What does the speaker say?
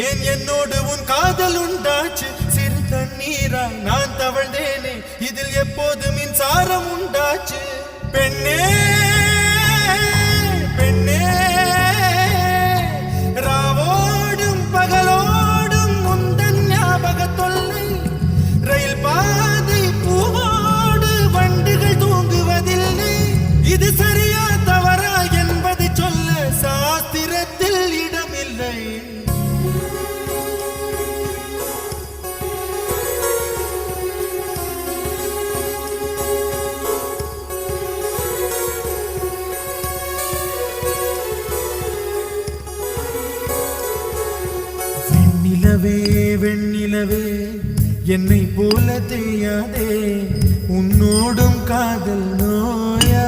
ஏன் என்னோடு உன் காதல் உண்டாச்சு சிறு தண்ணீராய் நான் தவழ்ந்தேனே இதில் எப்போது மின்சாரம் உண்டாச்சு பெண்ணே பெண்ணே ராவோடும் பகலோடும் முந்தன் ஞாபக தொல்லை ரயில் பாதை பூவோடு வண்டுகள் தூங்குவதில்லை இது சரியா தவறா என்பதை சொல்ல சாஸ்திரத்தில் இடமில்லை வெண்ணிலவே வெண்ணிலவே என்னை போல தெரியாதே உன்னோடும் காதல் நோயா